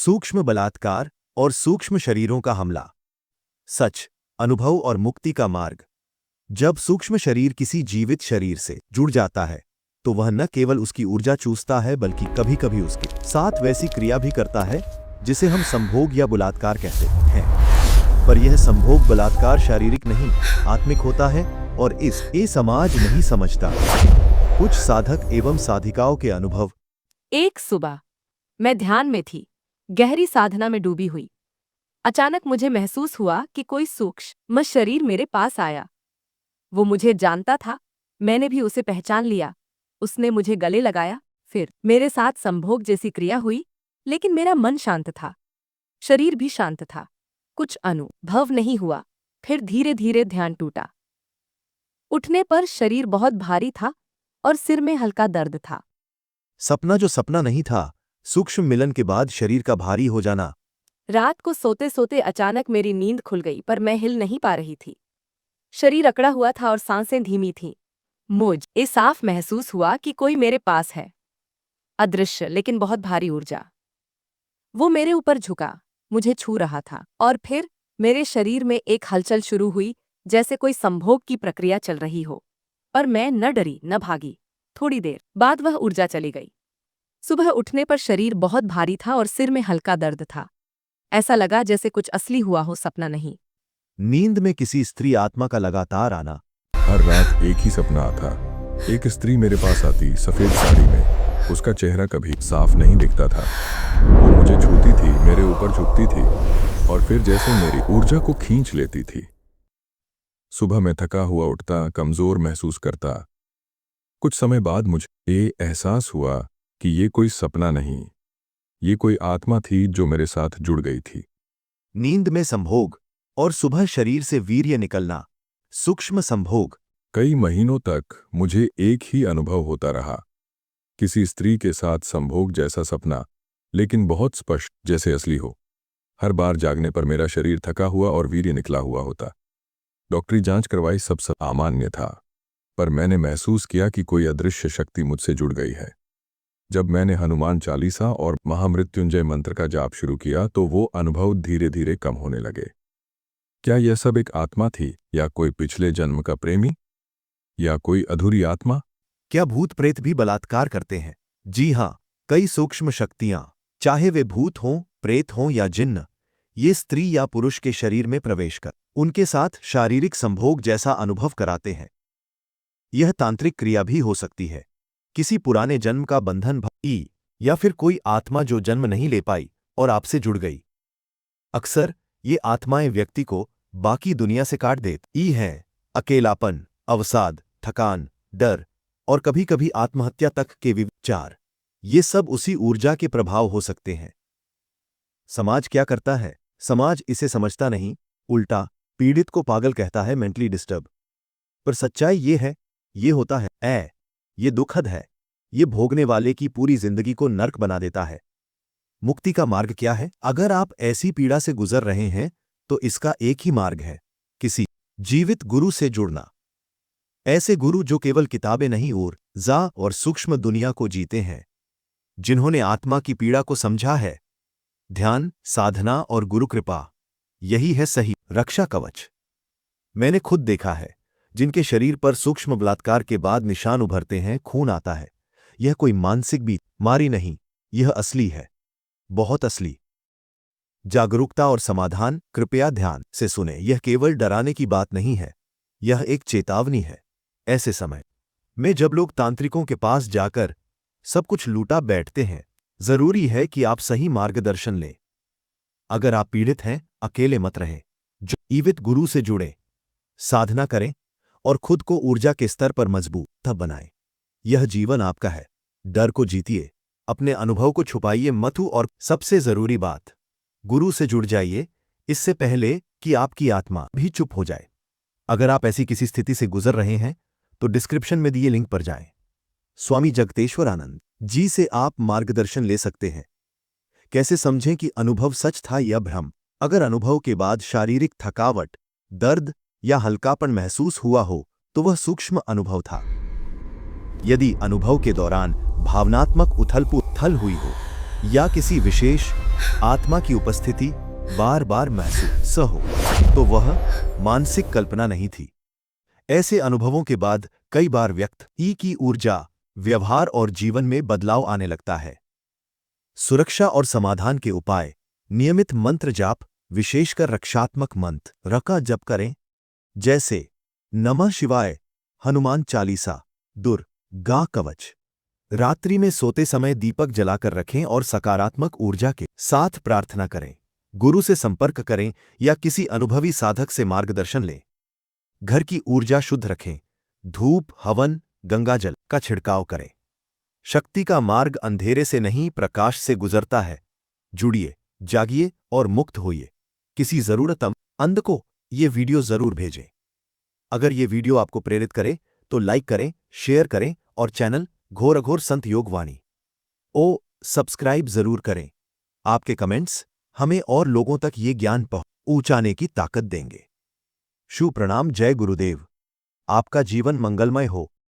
सूक्ष्म बलात्कार और सूक्ष्म शरीरों का हमला। सच, अनुभव और मुक्ति का मार्ग। जब सूक्ष्म शरीर किसी जीवित शरीर से जुड़ जाता है तो वह न केवल उसकी ऊर्जा चूसता है बल्कि कभी-कभी उसके साथ वैसी क्रिया भी करता है जिसे हम संभोग या बलात्कार कहते हैं। पर यह संभोग बलात्कार शारीरिक नहीं, आत्मिक होता है और ये समाज नहीं समझता। कुछ साधक एवं साधिकाओं के अनुभव। एक सुबह मैं ध्यान में थी, गहरी साधना में डूबी हुई। अचानक मुझे महसूस हुआ कि कोई सूक्ष्म शरीर मेरे पास आया। वो मुझे जानता था, मैंने भी उसे पहचान लिया। उसने मुझे गले लगाया, फिर मेरे साथ संभोग जैसी क्रिया हुई, लेकिन मेरा मन शांत था, शरीर भी शांत था। कुछ अनुभव नहीं हुआ। फिर धीरे धीरे ध्यान टूटा। उठने पर शरीर बहुत भारी था और सिर में हल्का दर्द था। सपना जो सपना नहीं था, सूक्ष्म मिलन के बाद शरीर का भारी हो जाना। रात को सोते सोते अचानक मेरी नींद खुल गई, पर मैं हिल नहीं पा रही थी। शरीर अकड़ा हुआ था और सांसें धीमी थीं। मुझे साफ महसूस हुआ कि कोई मेरे पास है, अदृश्य लेकिन बहुत भारी ऊर्जा। वो मेरे ऊपर झुका, मुझे छू रहा था और फिर मेरे शरीर में एक हलचल शुरू हुई, जैसे कोई संभोग की प्रक्रिया चल रही हो। पर मैं न डरी न भागी। थोड़ी देर बाद वह ऊर्जा चली गई। सुबह उठने पर शरीर बहुत भारी था और सिर में हल्का दर्द था। ऐसा लगा जैसे कुछ असली हुआ हो, सपना नहीं। नींद में किसी स्त्री आत्मा का लगातार आना। हर रात एक ही सपना आता। एक स्त्री मेरे पास आती, सफेद साड़ी में। उसका चेहरा कभी साफ नहीं दिखता था। वो मुझे छूती थी, मेरे ऊपर झुकती थी और फिर जैसे मेरी ऊर्जा को खींच लेती थी। सुबह मैं थका हुआ उठता, कमजोर महसूस करता। कुछ समय बाद मुझे ये एहसास हुआ कि ये कोई सपना नहीं, ये कोई आत्मा थी जो मेरे साथ जुड़ गई थी। नींद में संभोग और सुबह शरीर से वीर्य निकलना। सूक्ष्म संभोग। कई महीनों तक मुझे एक ही अनुभव होता रहा, किसी स्त्री के साथ संभोग जैसा सपना, लेकिन बहुत स्पष्ट, जैसे असली हो। हर बार जागने पर मेरा शरीर थका हुआ और वीर्य निकला हुआ होता। डॉक्टरी जांच करवाई, सब सामान्य था, पर मैंने महसूस किया कि कोई अदृश्य शक्ति मुझसे जुड़ गई है। जब मैंने हनुमान चालीसा और महामृत्युंजय मंत्र का जाप शुरू किया तो वो अनुभव धीरे धीरे कम होने लगे। क्या यह सब एक आत्मा थी, या कोई पिछले जन्म का प्रेमी, या कोई अधूरी आत्मा? क्या भूत प्रेत भी बलात्कार करते हैं? जी हाँ, कई सूक्ष्म शक्तियां, चाहे वे भूत हों, प्रेत हों या जिन्न, ये स्त्री या पुरुष के शरीर में प्रवेश कर उनके साथ शारीरिक संभोग जैसा अनुभव कराते हैं। यह तांत्रिक क्रिया भी हो सकती है, किसी पुराने जन्म का बंधन या फिर कोई आत्मा जो जन्म नहीं ले पाई और आपसे जुड़ गई। अक्सर ये आत्माएं व्यक्ति को बाकी दुनिया से काट देती हैं। अकेलापन, अवसाद, थकान, डर और कभी-कभी आत्महत्या तक के विचार, ये सब उसी ऊर्जा के प्रभाव हो सकते हैं। समाज क्या करता है? समाज इसे समझता नहीं, उल्टा पीड़ित को पागल कहता है, मेंटली डिस्टर्ब। पर सच्चाई ये है, ये होता है, ये दुखद है, ये भोगने वाले की पूरी जिंदगी को नर्क बना देता है। मुक्ति का मार्ग क्या है? अगर आप ऐसी पीड़ा से गुजर रहे हैं तो इसका एक ही मार्ग है, किसी जीवित गुरु से जुड़ना। ऐसे गुरु जो केवल किताबें नहीं और सूक्ष्म दुनिया को जीते हैं, जिन्होंने आत्मा की पीड़ा को समझा है। ध्यान, साधना और गुरु कृपा, यही है सही रक्षा कवच। मैंने खुद देखा है, जिनके शरीर पर सूक्ष्म बलात्कार के बाद निशान उभरते हैं, खून आता है। यह कोई मानसिक बीमारी नहीं, यह असली है, बहुत असली। जागरूकता और समाधान कृपया ध्यान से सुने। यह केवल डराने की बात नहीं है, यह एक चेतावनी है। ऐसे समय में जब लोग तांत्रिकों के पास जाकर सब कुछ लूटा बैठते हैं, जरूरी है कि आप सही मार्गदर्शन लें। अगर आप पीड़ित हैं, अकेले मत रहें। जीवित गुरु से जुड़ें, साधना करें और खुद को ऊर्जा के स्तर पर मजबूत बनाएं। यह जीवन आपका है। डर को जीतिए, अपने अनुभव को छुपाइए मत, और सबसे जरूरी बात, गुरु से जुड़ जाइए, इससे पहले कि आपकी आत्मा भी चुप हो जाए। अगर आप ऐसी किसी स्थिति से गुजर रहे हैं तो डिस्क्रिप्शन में दिए लिंक पर जाएं। स्वामी जगतेश्वर आनंद जी से आप मार्गदर्शन ले सकते हैं। कैसे समझें कि अनुभव सच था या भ्रम? अगर अनुभव के बाद शारीरिक थकावट, दर्द या हल्कापन महसूस हुआ हो तो वह सूक्ष्म अनुभव था। यदि अनुभव के दौरान भावनात्मक उथल-पुथल हुई हो या किसी विशेष आत्मा की उपस्थिति बार बार महसूस हो, तो वह मानसिक कल्पना नहीं थी। ऐसे अनुभवों के बाद कई बार व्यक्ति की ऊर्जा, व्यवहार और जीवन में बदलाव आने लगता है। सुरक्षा और समाधान के उपाय: नियमित मंत्र जाप, विशेषकर रक्षात्मक मंत्र का जप करें, जैसे नमः शिवाय, हनुमान चालीसा, दुर्गा कवच। रात्रि में सोते समय दीपक जलाकर रखें और सकारात्मक ऊर्जा के साथ प्रार्थना करें। गुरु से संपर्क करें या किसी अनुभवी साधक से मार्गदर्शन लें। घर की ऊर्जा शुद्ध रखें, धूप, हवन, गंगाजल का छिड़काव करें। शक्ति का मार्ग अंधेरे से नहीं, प्रकाश से गुजरता है। जुड़िए, जागिए और मुक्त होइए। किसी जरूरतमंद को ये वीडियो जरूर भेजें। अगर ये वीडियो आपको प्रेरित करे तो लाइक करें, शेयर करें और चैनल घोर अघोर संत योगवाणी ओ सब्सक्राइब जरूर करें। आपके कमेंट्स हमें और लोगों तक ये ज्ञान पहुंचाने की ताकत देंगे। शुभ प्रणाम। जय गुरुदेव। आपका जीवन मंगलमय हो।